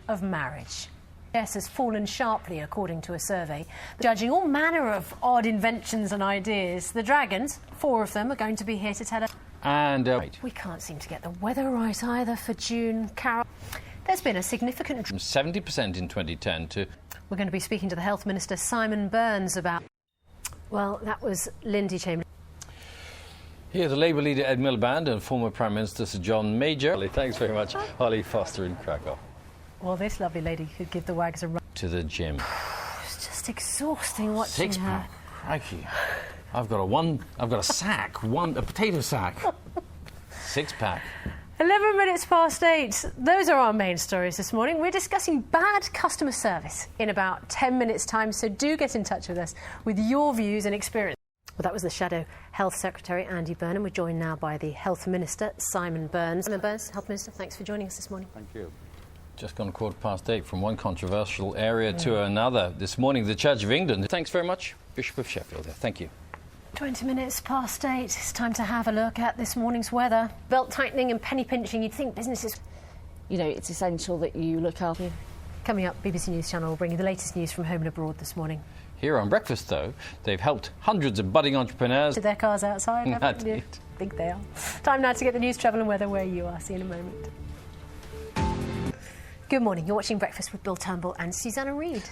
of marriage. Yes, has fallen sharply according to a survey, judging all manner of odd inventions and ideas. The Dragons, 4 of them, are going to be here to tell us. And we can't seem to get the weather right either for June. Carol, there's been a significant from 70% in 2010 to... We're going to be speaking to the Health Minister, Simon Burns, about... Well, that was Lindsay Chambers. Here, the Labour leader Ed Miliband and former Prime Minister Sir John Major. Thanks very much, Holly Foster in Krakow. Well, this lovely lady could give the wags a run. To the gym. It's just exhausting watching her. 6-pack. Crikey. I've got a sack, a potato sack. 6-pack. 11 minutes past 8. Those are our main stories this morning. We're discussing bad customer service in about 10 minutes' time, so do get in touch with us with your views and experience. Well, that was the Shadow Health Secretary, Andy Burnham. We're joined now by the Health Minister, Simon Burns. Simon Burns, Health Minister, thanks for joining us this morning. Thank you. Just gone 8:15 from one controversial area to another. This morning, the Church of England. Thanks very much, Bishop of Sheffield. Thank you. 20 minutes past 8. It's time to have a look at this morning's weather. Belt tightening and penny pinching. You'd think businesses... You know, it's essential that you look after you. Coming up, BBC News Channel will bring you the latest news from home and abroad this morning. Here on Breakfast, though, they've helped hundreds of budding entrepreneurs... To their cars outside, haven't you? Indeed. I think they are. Time now to get the news, travel and weather where you are. See you in a moment. Good morning. You're watching Breakfast with Bill Turnbull and Susanna Reid.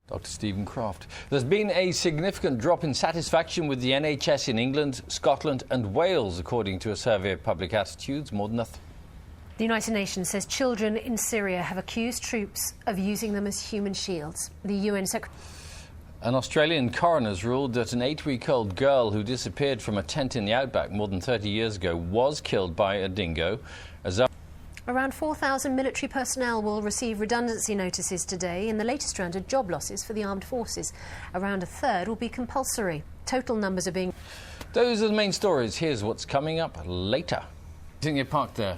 Dr. Stephen Croft. There's been a significant drop in satisfaction with the NHS in England, Scotland and Wales, according to a survey of public attitudes. More than nothing. The United Nations says children in Syria have accused troops of using them as human shields. The UN Secretary... An Australian coroner's ruled that an 8-week-old girl who disappeared from a tent in the outback more than 30 years ago was killed by a dingo. Around 4,000 military personnel will receive redundancy notices today in the latest round of job losses for the armed forces. Around a third will be compulsory. Total numbers are being... Those are the main stories. Here's what's coming up later. I think they parked their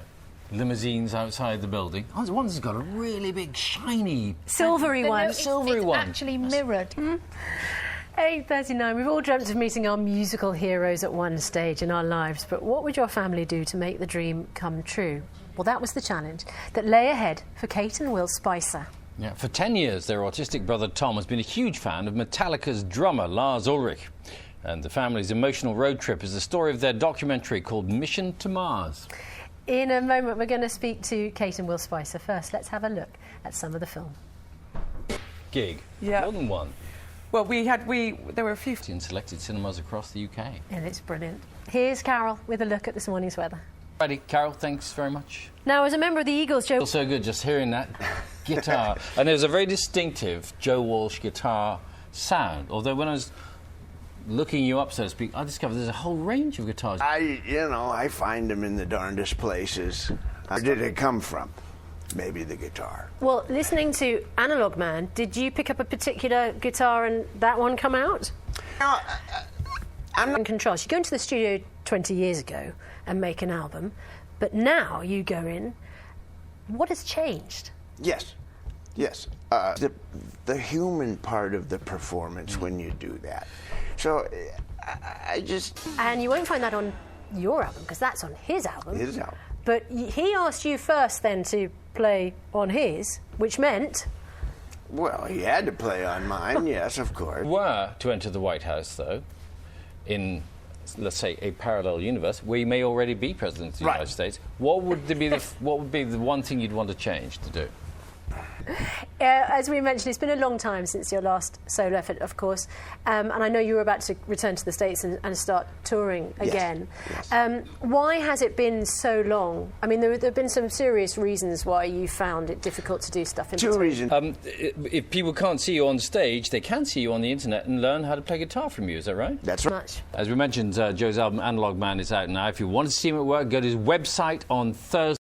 limousines outside the building. Oh, one's got a really big, shiny... Silvery one. Silvery it's one. Actually mirrored. 8:39. We've all dreamt of meeting our musical heroes at one stage in our lives, but what would your family do to make the dream come true? Well, that was the challenge that lay ahead for Kate and Will Spicer. Yeah, for 10 years, their autistic brother Tom has been a huge fan of Metallica's drummer Lars Ulrich. And the family's emotional road trip is the story of their documentary called Mission to Mars. In a moment, we're going to speak to Kate and Will Spicer. First, let's have a look at some of the film. Gig. Yeah. More than one. Well, there were a few... In selected cinemas across the UK. And it's brilliant. Here's Carol with a look at this morning's weather. Righty, Carol, thanks very much. Now, as a member of the Eagles, Joe... Feels so good just hearing that guitar. And there's a very distinctive Joe Walsh guitar sound. Although when I was looking you up, so to speak, I discovered there's a whole range of guitars. I find them in the darndest places. Where did it come from? Maybe the guitar. Well, listening to Analog Man, did you pick up a particular guitar and that one come out? No, I'm not... In contrast, you go into the studio 20 years ago and make an album, but now you go in. What has changed? Yes. The human part of the performance when you do that. So I just... And you won't find that on your album, because that's on his album. His album. But he asked you first then to play on his, which meant... Well, he had to play on mine, yes, of course. Were to enter the White House, though, in, let's say, a parallel universe where you may already be president of the United States, what would be the one thing you'd want to change to do? As we mentioned, it's been a long time since your last solo effort, of course, and I know you were about to return to the States and start touring again. Yes. Why has it been so long? I mean, there have been some serious reasons why you found it difficult to do stuff in between. Two reasons. If people can't see you on stage, they can see you on the internet and learn how to play guitar from you, is that right? That's right. As we mentioned, Joe's album Analog Man is out now. If you want to see him at work, go to his website on Thursday.